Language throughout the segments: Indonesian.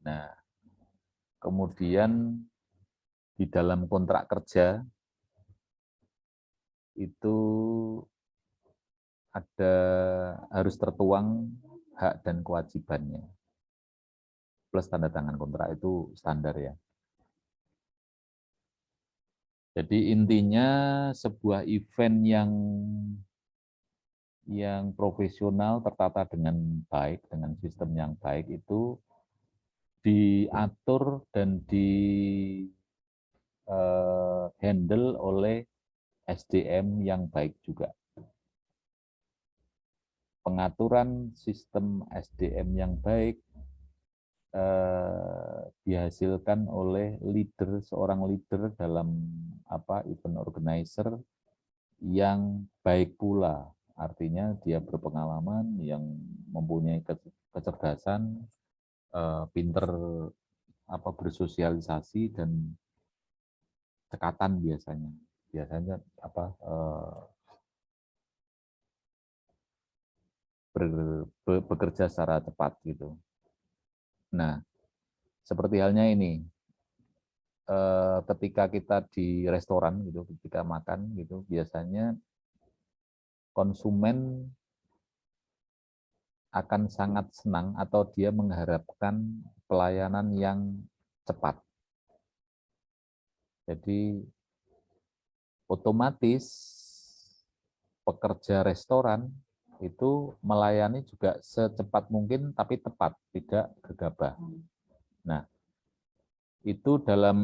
Nah, kemudian di dalam kontrak kerja itu ada harus tertuang hak dan kewajibannya. Plus tanda tangan kontrak itu standar ya. Jadi intinya sebuah event yang profesional tertata dengan baik, dengan sistem yang baik itu diatur dan di handle oleh SDM yang baik juga. Pengaturan sistem SDM yang baik dihasilkan oleh seorang leader dalam event organizer yang baik pula. Artinya dia berpengalaman, yang mempunyai kecerdasan, pinter bersosialisasi dan cekatan biasanya. Biasanya bekerja secara cepat gitu. Nah, seperti halnya ini, ketika kita di restoran gitu, ketika makan gitu, biasanya konsumen akan sangat senang atau dia mengharapkan pelayanan yang cepat. Jadi otomatis pekerja restoran itu melayani juga secepat mungkin tapi tepat, tidak gegabah. Nah, itu dalam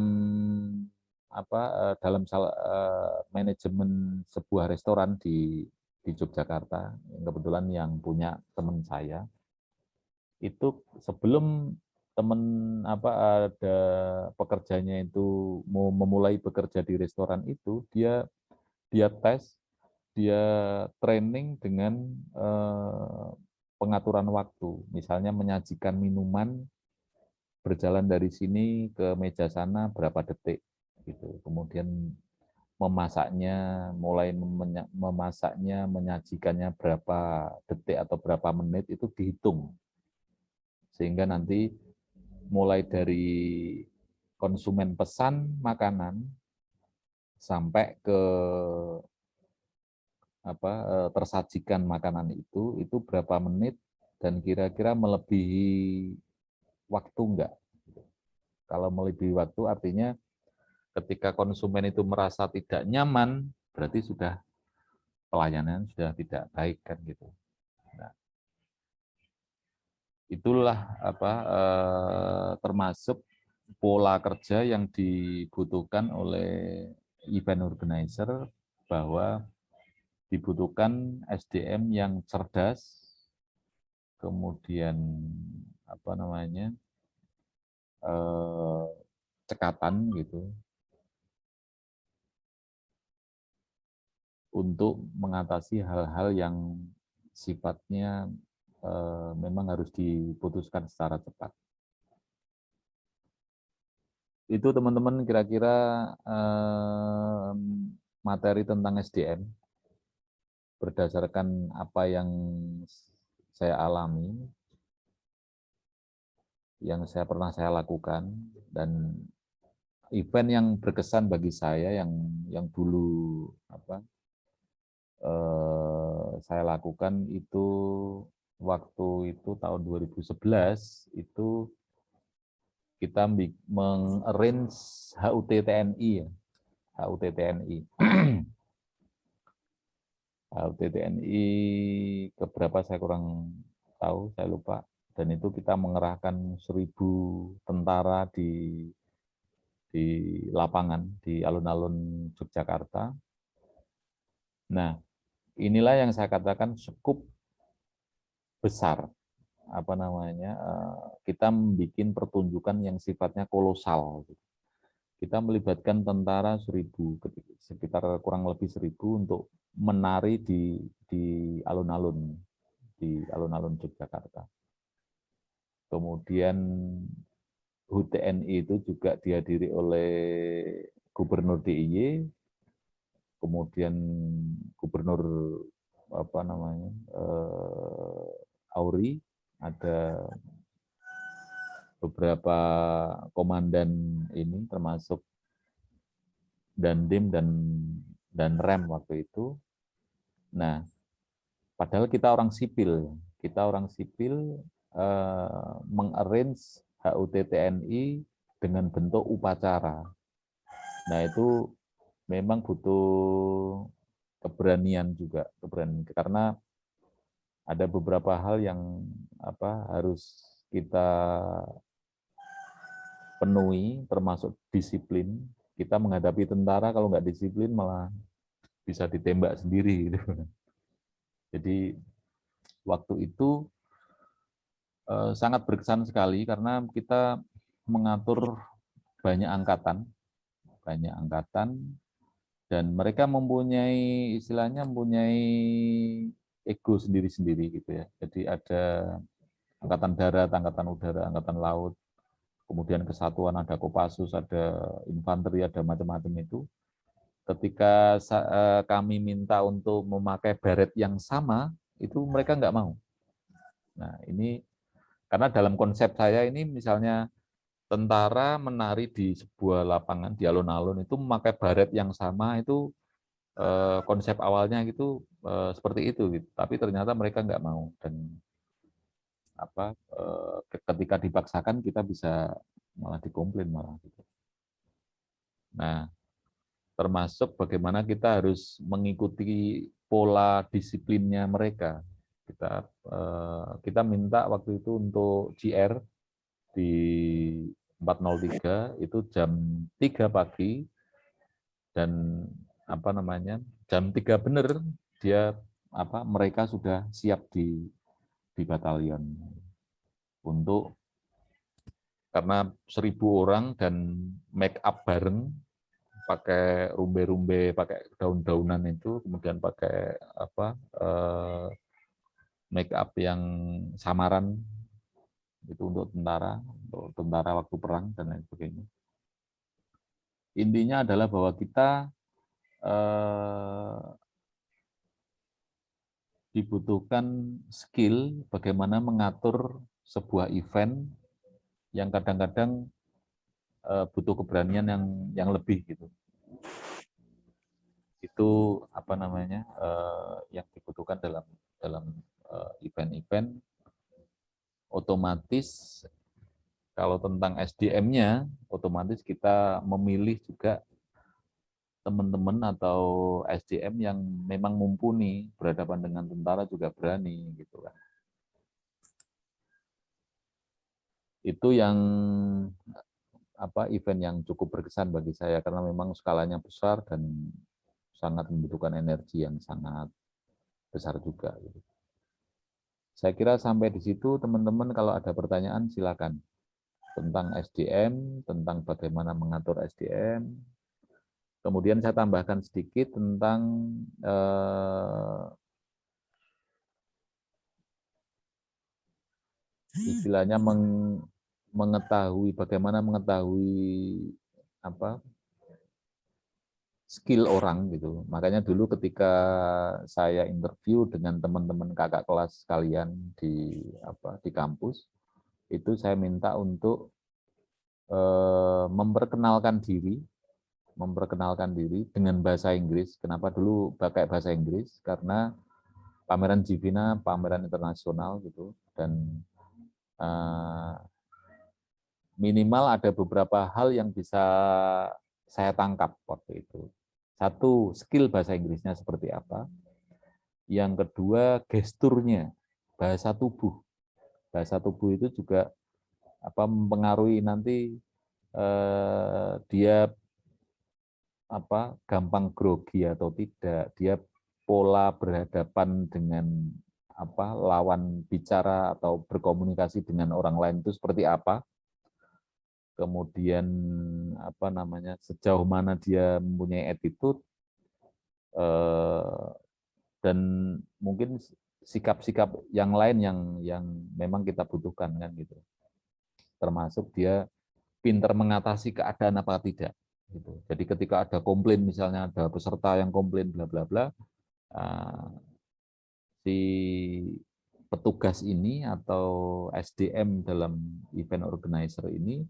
manajemen sebuah restoran di Yogyakarta, kebetulan yang punya teman saya, itu sebelum teman ada pekerjanya itu mau memulai bekerja di restoran itu, dia tes, dia training dengan pengaturan waktu, misalnya menyajikan minuman berjalan dari sini ke meja sana berapa detik gitu. Kemudian memasaknya, mulai memasaknya, menyajikannya berapa detik atau berapa menit itu dihitung. Sehingga nanti mulai dari konsumen pesan makanan sampai ke tersajikan makanan itu berapa menit dan kira-kira melebihi waktu enggak. Kalau melebihi waktu artinya ketika konsumen itu merasa tidak nyaman, berarti sudah pelayanan sudah tidak baik kan gitu. Nah, itulah termasuk pola kerja yang dibutuhkan oleh event organizer, bahwa dibutuhkan SDM yang cerdas, kemudian cekatan gitu, untuk mengatasi hal-hal yang sifatnya memang harus diputuskan secara cepat. Itu teman-teman kira-kira materi tentang SDM berdasarkan apa yang saya alami, yang pernah saya lakukan, dan event yang berkesan bagi saya yang dulu saya lakukan itu waktu itu tahun 2011 itu kita mengarrange HUT TNI ya. HUT TNI. HUT TNI keberapa saya kurang tahu, saya lupa. Dan itu kita mengerahkan 1.000 tentara di lapangan, di alun-alun Yogyakarta. Nah, inilah yang saya katakan cukup besar, kita membuat pertunjukan yang sifatnya kolosal. Kita melibatkan tentara 1.000, sekitar kurang lebih 1.000 untuk menari di alun-alun Yogyakarta. Kemudian HUT TNI itu juga dihadiri oleh Gubernur DIY, kemudian Gubernur Auri, ada beberapa komandan ini termasuk Dandim dan Rem waktu itu. Nah, padahal kita orang sipil mengarrange HUT TNI dengan bentuk upacara. Nah, itu memang butuh keberanian juga, karena ada beberapa hal yang harus kita penuhi, termasuk disiplin. Kita menghadapi tentara kalau nggak disiplin malah bisa ditembak sendiri. Gitu. Jadi waktu itu sangat berkesan sekali karena kita mengatur banyak angkatan dan mereka mempunyai ego sendiri-sendiri gitu ya. Jadi ada angkatan darat, angkatan udara, angkatan laut, kemudian kesatuan, ada Kopassus, ada infanteri, ada macam-macam itu. Ketika kami minta untuk memakai beret yang sama, itu mereka nggak mau. Nah, ini karena dalam konsep saya ini misalnya tentara menari di sebuah lapangan di alun-alun itu memakai baret yang sama itu konsep awalnya gitu seperti itu gitu. Tapi ternyata mereka nggak mau dan ketika dipaksakan kita bisa malah dikomplain malah gitu. Nah, termasuk bagaimana kita harus mengikuti pola disiplinnya mereka. Kita minta waktu itu untuk GR di 403 itu jam 3 pagi dan jam 3 benar dia mereka sudah siap di batalion untuk karena 1.000 orang dan make up bareng pakai rumbe-rumbe, pakai daun-daunan itu, kemudian pakai make up yang samaran itu untuk tentara waktu perang dan lain sebagainya. Intinya adalah bahwa kita dibutuhkan skill bagaimana mengatur sebuah event yang kadang-kadang butuh keberanian yang lebih gitu. Itu yang dibutuhkan dalam event-event. Otomatis kalau tentang SDM-nya, otomatis kita memilih juga teman-teman atau SDM yang memang mumpuni berhadapan dengan tentara juga berani gitu kan. Itu yang event yang cukup berkesan bagi saya karena memang skalanya besar dan sangat membutuhkan energi yang sangat besar juga. Gitu. Saya kira sampai di situ teman-teman kalau ada pertanyaan silakan tentang SDM, tentang bagaimana mengatur SDM. Kemudian saya tambahkan sedikit tentang istilahnya bagaimana mengetahui skill orang gitu. Makanya dulu ketika saya interview dengan teman-teman kakak kelas kalian di kampus, itu saya minta untuk memperkenalkan diri dengan bahasa Inggris. Kenapa dulu pakai bahasa Inggris? Karena pameran Jivina pameran internasional gitu dan minimal ada beberapa hal yang bisa saya tangkap waktu itu. Satu, skill bahasa Inggrisnya seperti apa. Yang kedua, gesturnya, bahasa tubuh. Bahasa tubuh itu juga mempengaruhi nanti dia gampang grogi atau tidak, dia pola berhadapan dengan lawan bicara atau berkomunikasi dengan orang lain itu seperti apa. Kemudian sejauh mana dia mempunyai attitude dan mungkin sikap-sikap yang lain yang memang kita butuhkan kan gitu. Termasuk dia pintar mengatasi keadaan apa tidak gitu. Jadi ketika ada komplain misalnya ada peserta yang komplain bla bla bla si petugas ini atau SDM dalam event organizer ini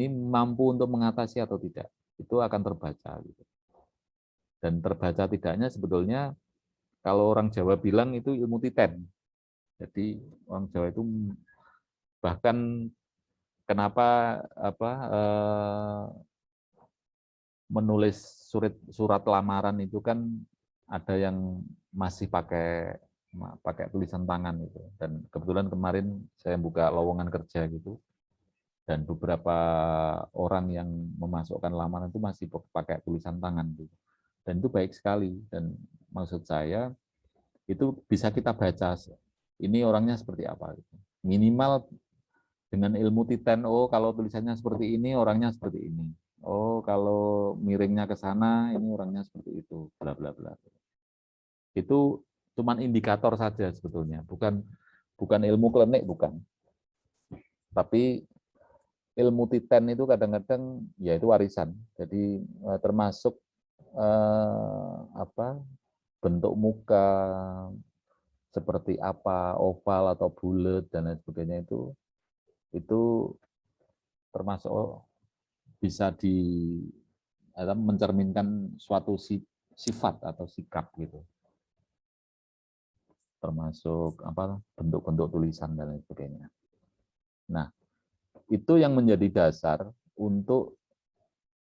mampu untuk mengatasi atau tidak. Itu akan terbaca. Gitu. Dan terbaca tidaknya sebetulnya kalau orang Jawa bilang itu ilmu titen. Jadi orang Jawa itu bahkan kenapa menulis surat lamaran itu kan ada yang masih pakai tulisan tangan gitu. Dan kebetulan kemarin saya buka lowongan kerja gitu. Dan beberapa orang yang memasukkan lamaran itu masih pakai tulisan tangan gitu. Dan itu baik sekali. Dan maksud saya itu bisa kita baca ini orangnya seperti apa gitu. Minimal dengan ilmu titen, oh kalau tulisannya seperti ini orangnya seperti ini, oh kalau miringnya ke sana ini orangnya seperti itu, bla bla bla. Itu cuman indikator saja sebetulnya, bukan ilmu klinik, bukan, tapi ilmu titen itu kadang-kadang ya itu warisan. Jadi termasuk bentuk muka seperti apa, oval atau bulat dan lain sebagainya itu termasuk bisa mencerminkan suatu sifat atau sikap gitu. Termasuk bentuk-bentuk tulisan dan lain sebagainya. Nah, itu yang menjadi dasar untuk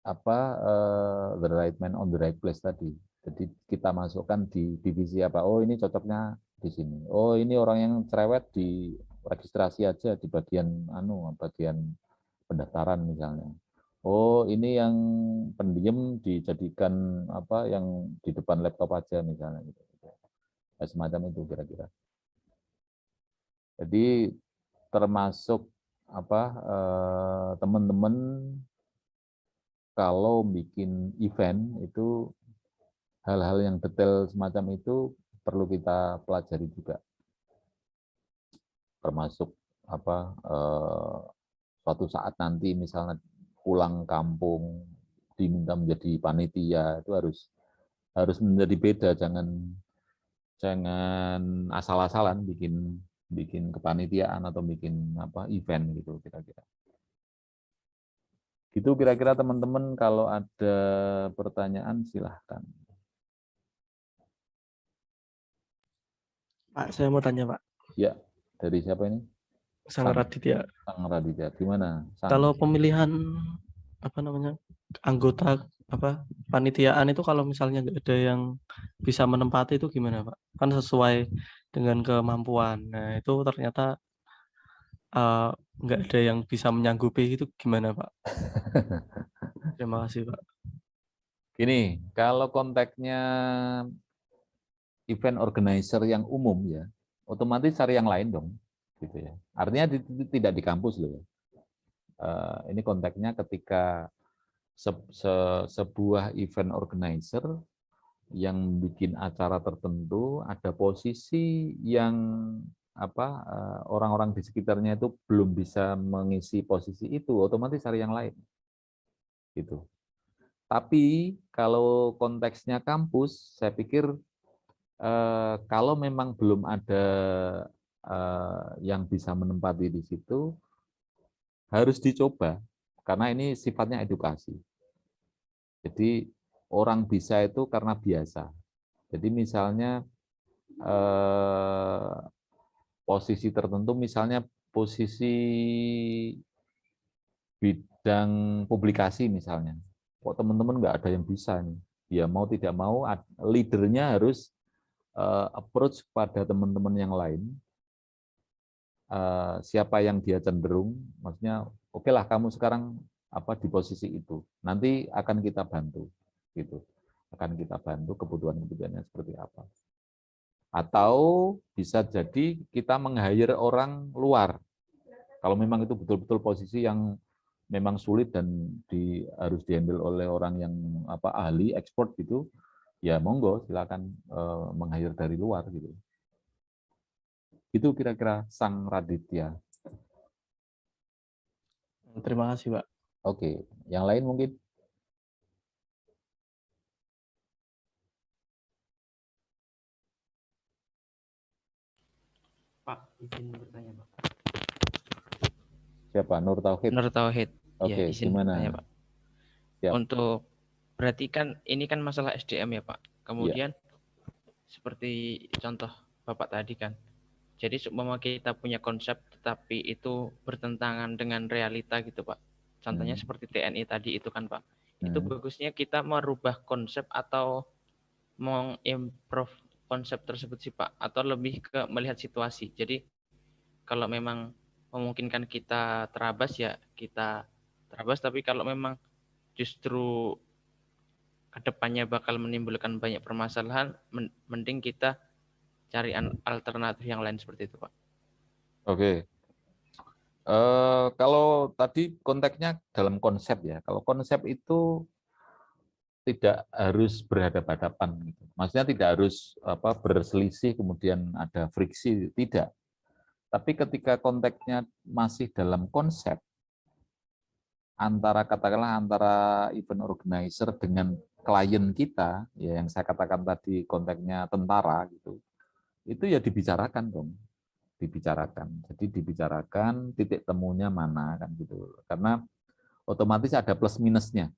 the right man on the right place tadi. Jadi kita masukkan di divisi apa? Oh, ini cocoknya di sini. Oh, ini orang yang cerewet di registrasi aja di bagian bagian pendaftaran misalnya. Oh, ini yang pendiam dijadikan yang di depan laptop aja misalnya gitu. Semacam itu kira-kira. Jadi termasuk teman-teman kalau bikin event itu hal-hal yang detail semacam itu perlu kita pelajari juga. Termasuk suatu saat nanti misalnya pulang kampung diminta menjadi panitia itu harus menjadi beda, jangan asal-asalan bikin kepanitiaan atau bikin event gitu kira-kira. Gitu kira-kira teman-teman, kalau ada pertanyaan silahkan. Pak, saya mau tanya, Pak. Ya, dari siapa ini? Sang Raditya. Sang Raditya. Gimana? Kalau pemilihan anggota panitiaan itu kalau misalnya nggak ada yang bisa menempati itu gimana, Pak? Kan sesuai dengan kemampuan. Nah, itu ternyata nggak ada yang bisa menyanggupi itu gimana, Pak? Terima kasih, Pak. Gini, kalau konteksnya event organizer yang umum ya, otomatis cari yang lain dong, gitu ya. Artinya tidak di kampus loh ya. Ini konteksnya ketika sebuah event organizer yang bikin acara tertentu, ada posisi yang orang-orang di sekitarnya itu belum bisa mengisi posisi itu, otomatis cari yang lain. Gitu. Tapi kalau konteksnya kampus, saya pikir kalau memang belum ada yang bisa menempati di situ, harus dicoba, karena ini sifatnya edukasi. Jadi orang bisa itu karena biasa. Jadi misalnya posisi tertentu, misalnya posisi bidang publikasi misalnya, kok teman-teman nggak ada yang bisa nih. Ya mau tidak mau, leadernya harus approach pada teman-teman yang lain, siapa yang dia cenderung, maksudnya oke lah kamu sekarang di posisi itu, nanti akan kita bantu, gitu, akan kita bantu kebutuhan-kebutuhannya seperti apa. Atau bisa jadi kita meng-hire orang luar, kalau memang itu betul-betul posisi yang memang sulit dan harus dihandle oleh orang yang ahli ekspor gitu, ya monggo silakan meng-hire dari luar gitu. Itu kira-kira Sang Raditya. Terima kasih, Pak. Oke, yang lain mungkin? Pak, Izin bertanya, Pak. Siapa? Nur Tauhid. Nur Tauhid. Oke, Ya, izin gimana? bertanya, Pak. Siap. Untuk berarti kan ini kan masalah SDM ya, Pak. Kemudian seperti contoh Bapak tadi kan. Jadi seumpama kita punya konsep tetapi itu bertentangan dengan realita gitu, Pak. Contohnya seperti TNI tadi itu kan, Pak. Itu bagusnya kita merubah konsep atau mengimprove konsep tersebut sih, Pak, atau lebih ke melihat situasi. Jadi kalau memang memungkinkan kita terabas ya kita terabas, tapi kalau memang justru kedepannya bakal menimbulkan banyak permasalahan, mending kita cari alternatif yang lain seperti itu, Pak. Oke. Kalau tadi konteksnya dalam konsep ya. Kalau konsep itu tidak harus berhadapan-hadapan gitu. Maksudnya tidak harus berselisih kemudian ada friksi, tidak. Tapi ketika konteksnya masih dalam konsep antara katakanlah antara event organizer dengan klien kita, ya yang saya katakan tadi konteksnya tentara gitu. Itu ya dibicarakan dong. Dibicarakan. Jadi dibicarakan titik temunya mana kan gitu. Karena otomatis ada plus minusnya.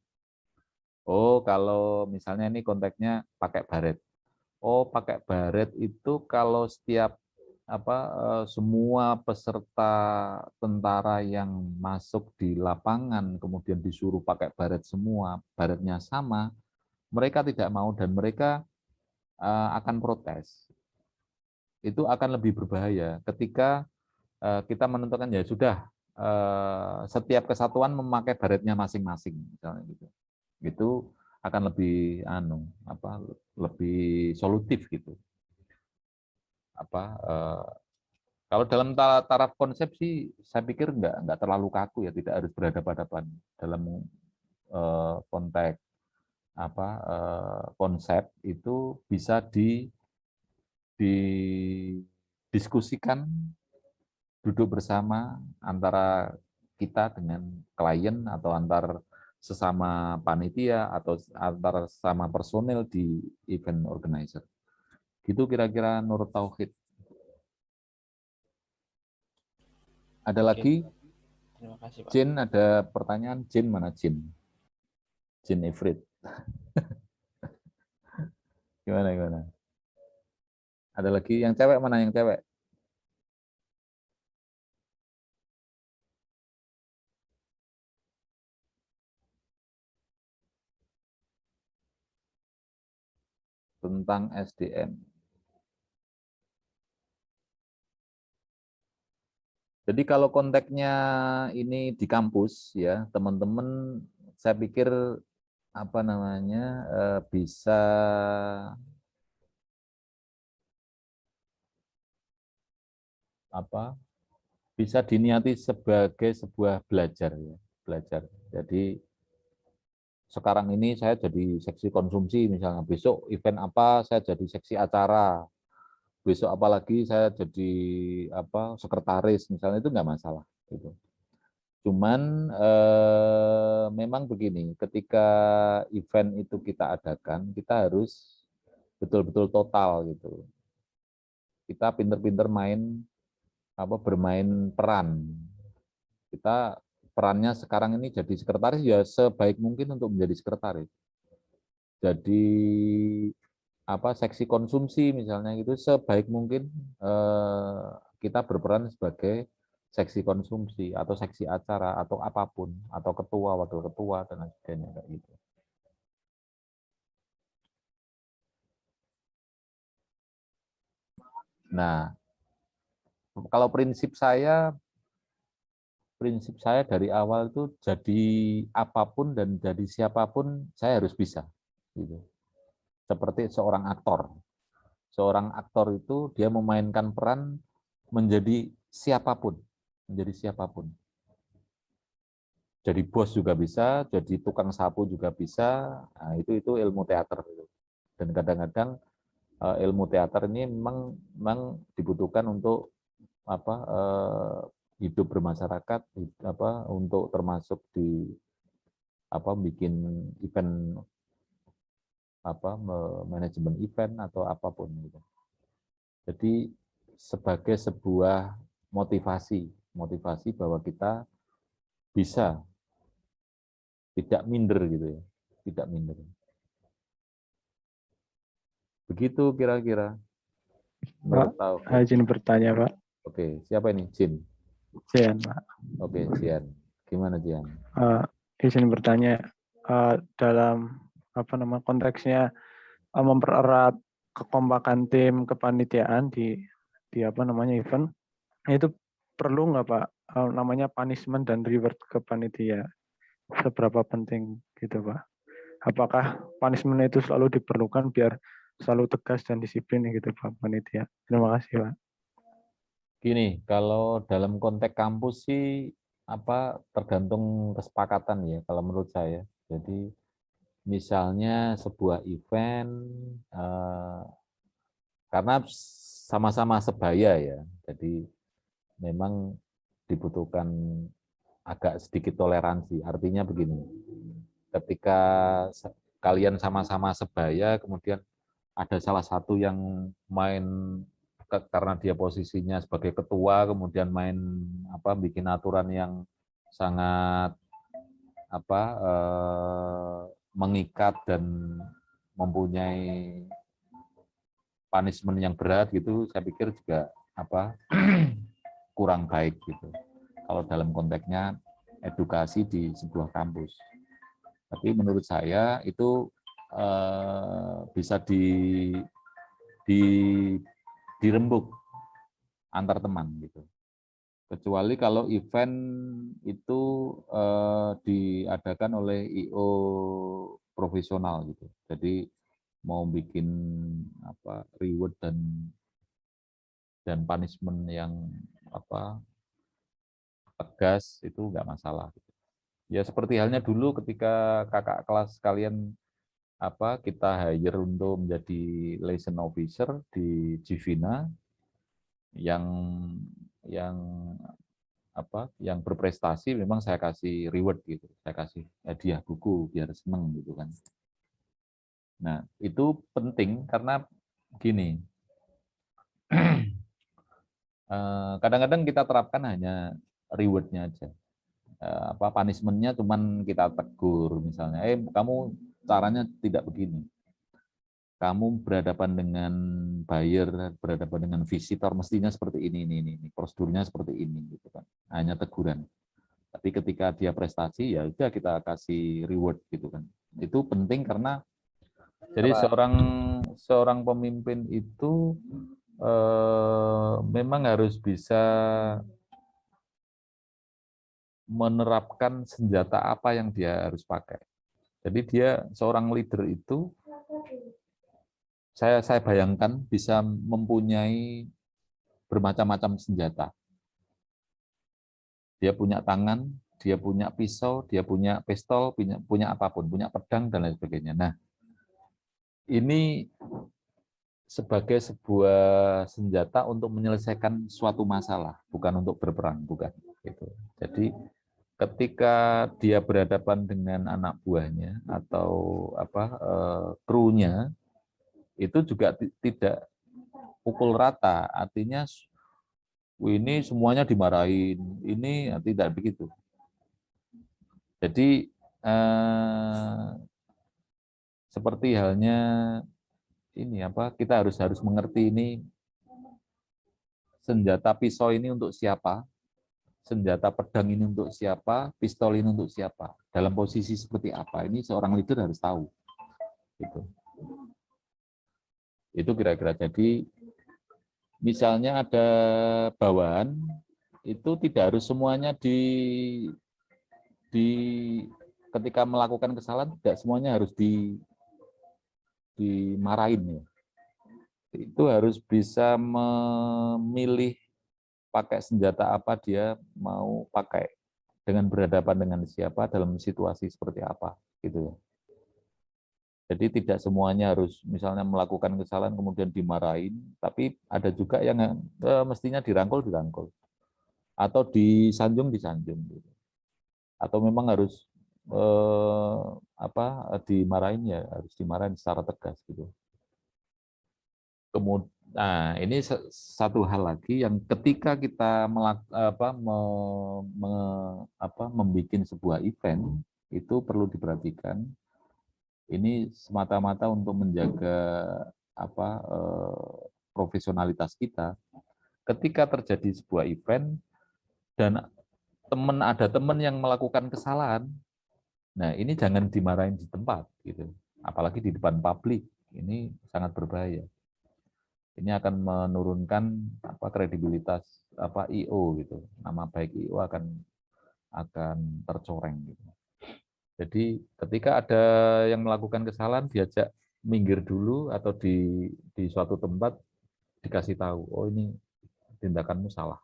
Oh, kalau misalnya ini konteksnya pakai baret. Oh, pakai baret itu kalau setiap semua peserta tentara yang masuk di lapangan kemudian disuruh pakai baret semua, baretnya sama, mereka tidak mau dan mereka akan protes. Itu akan lebih berbahaya ketika kita menentukan ya sudah setiap kesatuan memakai baretnya masing-masing misalnya gitu. Itu akan lebih lebih solutif gitu. Kalau dalam taraf konsep sih saya pikir nggak terlalu kaku ya, tidak harus berhadapan-hadapan dalam konteks konsep itu bisa didiskusikan, duduk bersama antara kita dengan klien atau antar sesama panitia atau antar sesama personel di event organizer. Gitu kira-kira Nur Tauhid. Ada lagi? Terima kasih, Pak. Jin, ada pertanyaan? Jin mana Jin? Jin Ifrit. Gimana? Ada lagi? Yang cewek mana yang cewek? Tentang SDM. Jadi kalau konteksnya ini di kampus ya, teman-teman saya pikir bisa bisa diniati sebagai sebuah belajar ya, belajar. Jadi sekarang ini saya jadi seksi konsumsi misalnya, besok event apa saya jadi seksi acara, besok apalagi saya jadi sekretaris misalnya, itu nggak masalah gitu. Cuman memang begini, ketika event itu kita adakan, kita harus betul-betul total gitu. Kita pinter-pinter bermain peran. Kita perannya sekarang ini jadi sekretaris ya sebaik mungkin untuk menjadi sekretaris. Jadi seksi konsumsi misalnya gitu sebaik mungkin kita berperan sebagai seksi konsumsi atau seksi acara atau apapun atau ketua, wakil ketua dan lain sebagainya kayak gitu. Nah, kalau prinsip saya dari awal itu jadi apapun dan jadi siapapun saya harus bisa gitu. Seperti seorang aktor. Seorang aktor itu dia memainkan peran menjadi siapapun, Jadi bos juga bisa, jadi tukang sapu juga bisa. Nah, itu ilmu teater. Dan kadang-kadang ilmu teater ini memang dibutuhkan untuk hidup bermasyarakat, untuk termasuk di bikin event manajemen event atau apapun gitu. Jadi sebagai sebuah motivasi bahwa kita bisa tidak minder gitu ya, tidak minder. Begitu kira-kira Pak, menurut Taufik. izin bertanya, Pak. Oke, siapa ini? Jin. Jian, Pak. Oke, Jian. Gimana Jian? Izin bertanya, dalam konteksnya mempererat kekompakan tim kepanitiaan di event, itu perlu nggak Pak namanya punishment dan reward ke panitia? Seberapa penting gitu Pak? Apakah punishment itu selalu diperlukan biar selalu tegas dan disiplin gitu Pak panitia? Terima kasih Pak. Gini, kalau dalam konteks kampus sih tergantung kesepakatan ya kalau menurut saya. Jadi misalnya sebuah event karena sama-sama sebaya ya, jadi memang dibutuhkan agak sedikit toleransi. Artinya begini, ketika kalian sama-sama sebaya, kemudian ada salah satu yang main karena dia posisinya sebagai ketua, kemudian main bikin aturan yang sangat mengikat dan mempunyai punishment yang berat gitu, saya pikir juga kurang baik gitu. Kalau dalam konteksnya edukasi di sebuah kampus, tapi menurut saya itu bisa dirembuk antar teman gitu. Kecuali kalau event itu diadakan oleh IO profesional gitu. Jadi mau bikin reward dan punishment yang tegas itu nggak masalah. Ya seperti halnya dulu ketika kakak kelas kalian kita hire untuk menjadi liaison officer di Jivina yang berprestasi, memang saya kasih reward gitu, saya kasih hadiah buku biar seneng gitu kan. Nah itu penting karena gini, kadang-kadang kita terapkan hanya rewardnya aja, punishment-nya cuman kita tegur misalnya, kamu caranya tidak begini, kamu berhadapan dengan buyer, berhadapan dengan visitor, mestinya seperti ini, prosedurnya seperti ini, gitu kan. Hanya teguran. Tapi ketika dia prestasi, ya udah kita kasih reward, gitu kan. Itu penting karena jadi seorang pemimpin itu memang harus bisa menerapkan senjata apa yang dia harus pakai. Jadi dia seorang leader itu, saya bayangkan bisa mempunyai bermacam-macam senjata. Dia punya tangan, dia punya pisau, dia punya pistol, punya apapun, punya pedang dan lain sebagainya. Nah, ini sebagai sebuah senjata untuk menyelesaikan suatu masalah, bukan untuk berperang, bukan. Gitu. Jadi ketika dia berhadapan dengan anak buahnya atau krunya, itu juga tidak pukul rata, artinya ini semuanya dimarahin, ini tidak begitu. Jadi seperti halnya ini kita harus mengerti ini senjata pisau ini untuk siapa, senjata pedang ini untuk siapa, pistol ini untuk siapa, dalam posisi seperti apa. Ini seorang leader harus tahu. Gitu. Itu kira-kira. Jadi misalnya ada bawahan, itu tidak harus semuanya ketika melakukan kesalahan, tidak semuanya harus dimarahin. Ya. Itu harus bisa memilih pakai senjata apa dia mau pakai, dengan berhadapan dengan siapa, dalam situasi seperti apa. Gitu ya. Jadi tidak semuanya harus misalnya melakukan kesalahan kemudian dimarahin, tapi ada juga yang mestinya dirangkul, atau disanjung. Gitu. Atau memang harus dimarahin, ya harus dimarahin secara tegas gitu. Nah, ini satu hal lagi yang ketika kita membuat sebuah event itu perlu diperhatikan. Ini semata-mata untuk menjaga profesionalitas kita. Ketika terjadi sebuah event dan ada teman yang melakukan kesalahan, nah ini jangan dimarahin di tempat, gitu. Apalagi di depan publik, ini sangat berbahaya. Ini akan menurunkan kredibilitas IO gitu. Nama baik IO akan tercoreng gitu. Jadi ketika ada yang melakukan kesalahan diajak minggir dulu atau di suatu tempat dikasih tahu, oh ini tindakanmu salah.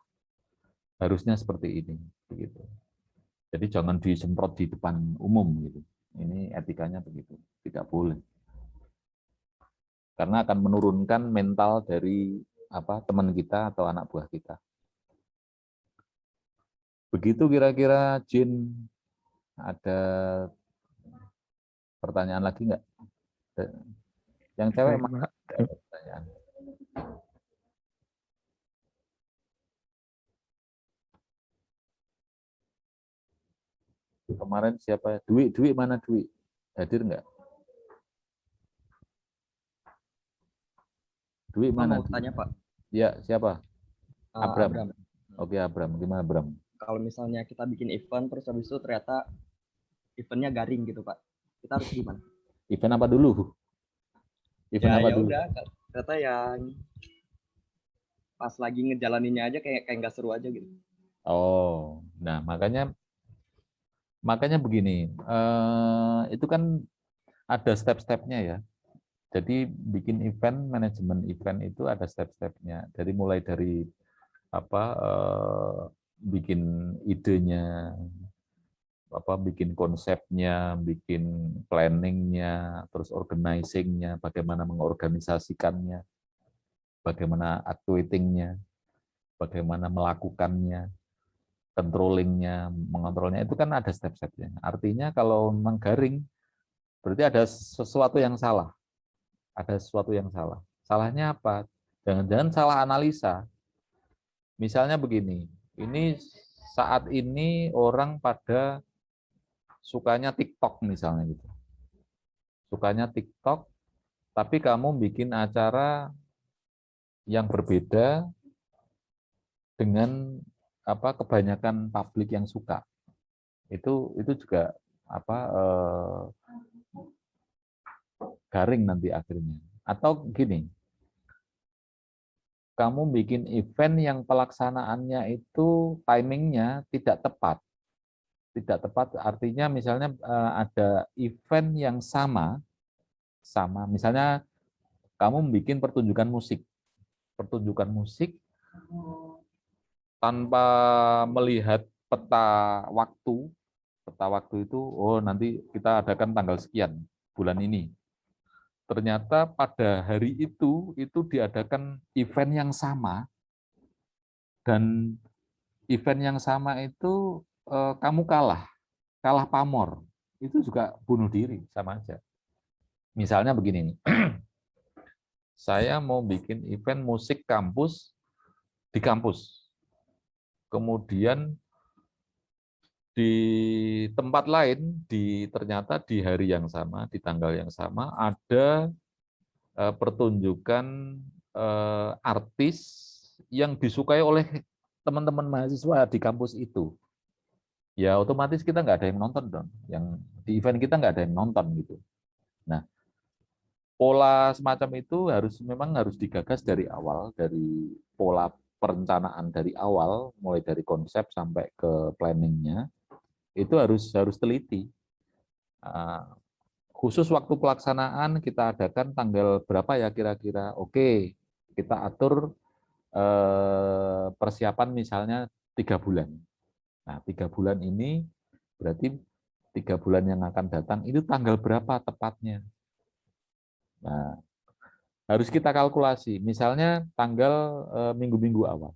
Harusnya seperti ini begitu. Jadi jangan disemprot di depan umum gitu. Ini etikanya begitu. Tidak boleh. Karena akan menurunkan mental dari teman kita atau anak buah kita. Begitu kira-kira Jin, ada pertanyaan lagi nggak? Yang cewek Baik, Pak. ada pertanyaan. Kemarin siapa? Dwi mana Dwi? Hadir nggak? Dwi mana? Mau tanya Pak. Ya, siapa? Abram. Abram. Oke, Abram. Gimana Abram? Kalau misalnya kita bikin event terus habis itu ternyata eventnya garing gitu Pak, kita harus gimana? Event apa dulu? Event apa dulu? Udah, ternyata yang pas lagi ngejalaninnya aja kayak nggak seru aja gitu. Oh, nah makanya begini, itu kan ada step-stepnya ya. Jadi bikin event, manajemen event itu ada step-stepnya. Jadi mulai dari bikin idenya, bikin konsepnya, bikin planningnya, terus organizingnya, bagaimana mengorganisasikannya, bagaimana actuatingnya, bagaimana melakukannya, controllingnya, mengontrolnya, itu kan ada step-stepnya. Artinya kalau memang garing, berarti ada sesuatu yang salah. Ada sesuatu yang salah. Salahnya apa? Jangan-jangan salah analisa. Misalnya begini, ini saat ini orang pada sukanya TikTok misalnya gitu. Sukanya TikTok, tapi kamu bikin acara yang berbeda dengan kebanyakan publik yang suka. Itu juga garing nanti akhirnya. Atau gini, kamu bikin event yang pelaksanaannya itu timingnya tidak tepat. Tidak tepat artinya misalnya ada event yang sama, misalnya kamu bikin pertunjukan musik tanpa melihat peta waktu itu, oh nanti kita adakan tanggal sekian bulan ini. Ternyata pada hari itu diadakan event yang sama, dan event yang sama itu kamu kalah pamor, itu juga bunuh diri, sama aja. Misalnya begini nih, saya mau bikin event musik kampus di kampus, kemudian di tempat lain, ternyata di hari yang sama, di tanggal yang sama, ada pertunjukan artis yang disukai oleh teman-teman mahasiswa di kampus itu. Ya otomatis kita nggak ada yang nonton dong. Yang di event kita nggak ada yang nonton gitu. Nah, pola semacam itu memang harus digagas dari awal, dari pola perencanaan dari awal, mulai dari konsep sampai ke planningnya, itu harus teliti. Khusus waktu pelaksanaan kita adakan tanggal berapa ya kira-kira? Oke, kita atur persiapan misalnya 3 bulan. Nah, 3 bulan ini berarti 3 bulan yang akan datang itu tanggal berapa tepatnya? Nah, harus kita kalkulasi. Misalnya tanggal minggu-minggu awal.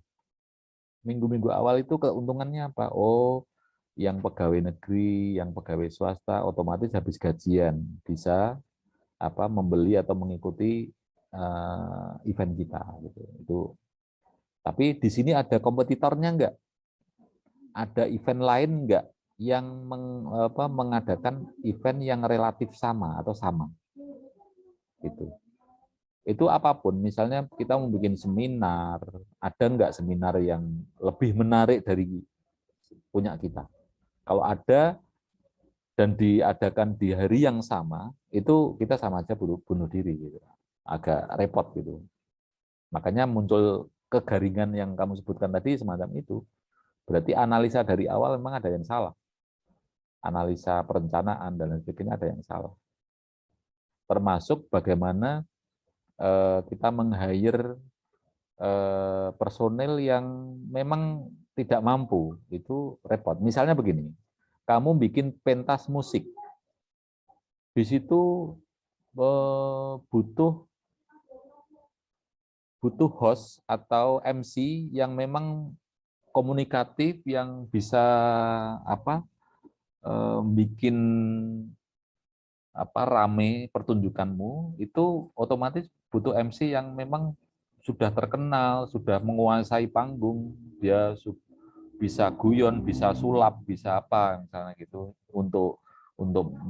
Minggu-minggu awal itu keuntungannya apa? Oh, yang pegawai negeri, yang pegawai swasta otomatis habis gajian bisa membeli atau mengikuti event kita gitu. Itu. Tapi di sini ada kompetitornya enggak? Ada event lain enggak yang mengadakan event yang relatif sama atau sama? Gitu. Itu apapun, misalnya kita mau bikin seminar, ada enggak seminar yang lebih menarik dari punya kita? Kalau ada dan diadakan di hari yang sama, itu kita sama aja bunuh diri gitu. Agak repot gitu. Makanya muncul kegaringan yang kamu sebutkan tadi semacam itu. Berarti analisa dari awal memang ada yang salah. Analisa perencanaan dan lain sebagainya ada yang salah. Termasuk bagaimana kita meng-hire personel yang memang tidak mampu, itu repot. Misalnya begini, kamu bikin pentas musik, di situ butuh host atau MC yang memang komunikatif, yang bisa bikin rame pertunjukanmu, itu otomatis butuh MC yang memang sudah terkenal, sudah menguasai panggung, dia bisa guyon, bisa sulap, bisa apa misalnya gitu untuk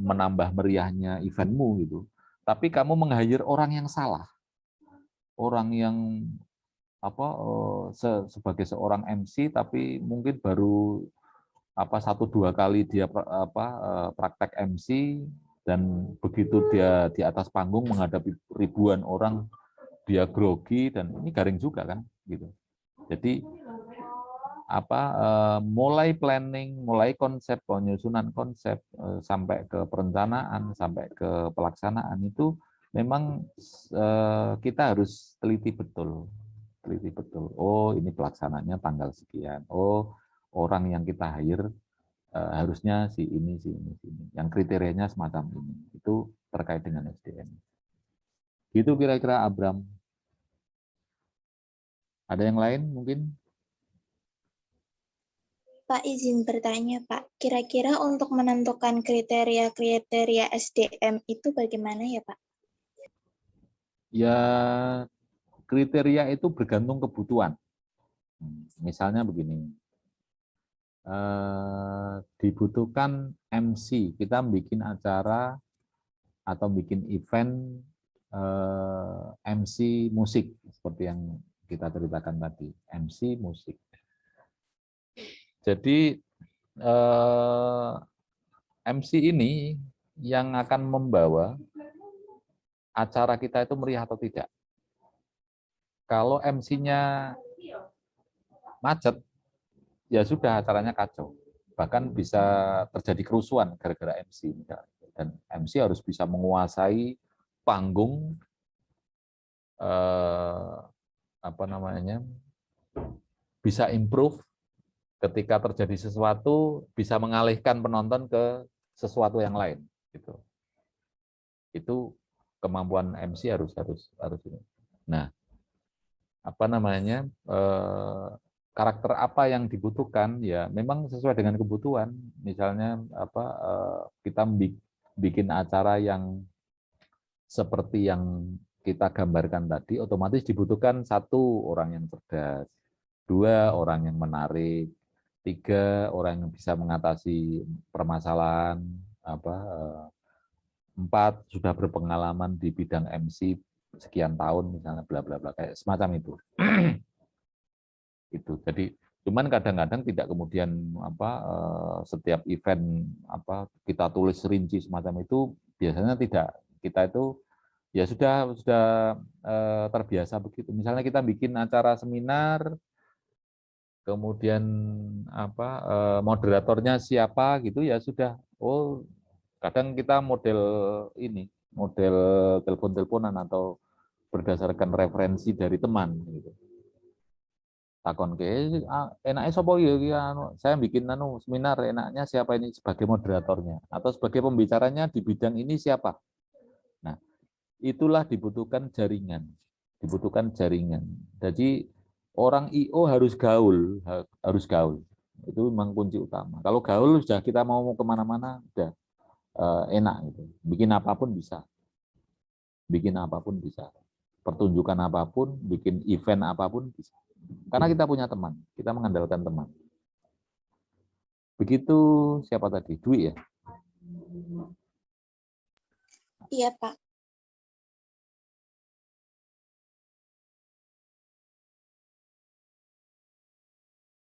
menambah meriahnya eventmu gitu. Tapi kamu meng-hire orang yang salah, orang yang sebagai seorang MC tapi mungkin baru 1-2 kali dia praktek MC, dan begitu dia di atas panggung menghadapi ribuan orang dia grogi, dan ini garing juga kan gitu. Jadi mulai planning, mulai konsep, penyusunan konsep sampai ke perencanaan, sampai ke pelaksanaan itu memang kita harus teliti betul. Oh, ini pelaksananya tanggal sekian. Oh, orang yang kita hire harusnya si ini. Yang kriterianya semacam ini. Itu terkait dengan SDM. Gitu kira-kira Abram. Ada yang lain mungkin? Pak, izin bertanya, Pak. Kira-kira untuk menentukan kriteria-kriteria SDM itu bagaimana ya, Pak? Ya, kriteria itu bergantung kebutuhan. Misalnya begini, dibutuhkan MC, kita bikin acara atau bikin event MC musik, seperti yang kita ceritakan tadi, MC musik. Jadi MC ini yang akan membawa acara kita itu meriah atau tidak. Kalau MC-nya macet, ya sudah acaranya kacau. Bahkan bisa terjadi kerusuhan gara-gara MC. Dan MC harus bisa menguasai panggung, bisa improve ketika terjadi sesuatu, bisa mengalihkan penonton ke sesuatu yang lain. Gitu. Itu kemampuan MC harus ini. Nah, karakter apa yang dibutuhkan, ya memang sesuai dengan kebutuhan. Misalnya kita bikin acara yang seperti yang kita gambarkan tadi, otomatis dibutuhkan 1 orang yang cerdas, 2 orang yang menarik, 3 orang yang bisa mengatasi permasalahan, 4 sudah berpengalaman di bidang MC sekian tahun misalnya, bla bla bla, kayak semacam itu. Itu. Jadi cuman kadang-kadang tidak kemudian setiap event kita tulis rinci semacam itu, biasanya tidak. Kita itu ya sudah terbiasa begitu. Misalnya kita bikin acara seminar, kemudian moderatornya siapa gitu, ya sudah. Oh, kadang kita model telepon-teleponan atau berdasarkan referensi dari teman gitu. Takon enaknya sapa ya, saya bikin seminar, enaknya siapa ini sebagai moderatornya atau sebagai pembicaranya di bidang ini siapa. Nah, itulah dibutuhkan jaringan. Jadi orang IO harus gaul. Itu memang kunci utama. Kalau gaul sudah, kita mau kemana-mana sudah enak gitu. Bikin apapun bisa. pertunjukan apapun, bikin event apapun bisa. Karena kita punya teman, kita mengandalkan teman. Begitu siapa tadi? Dwi ya? Iya, Pak.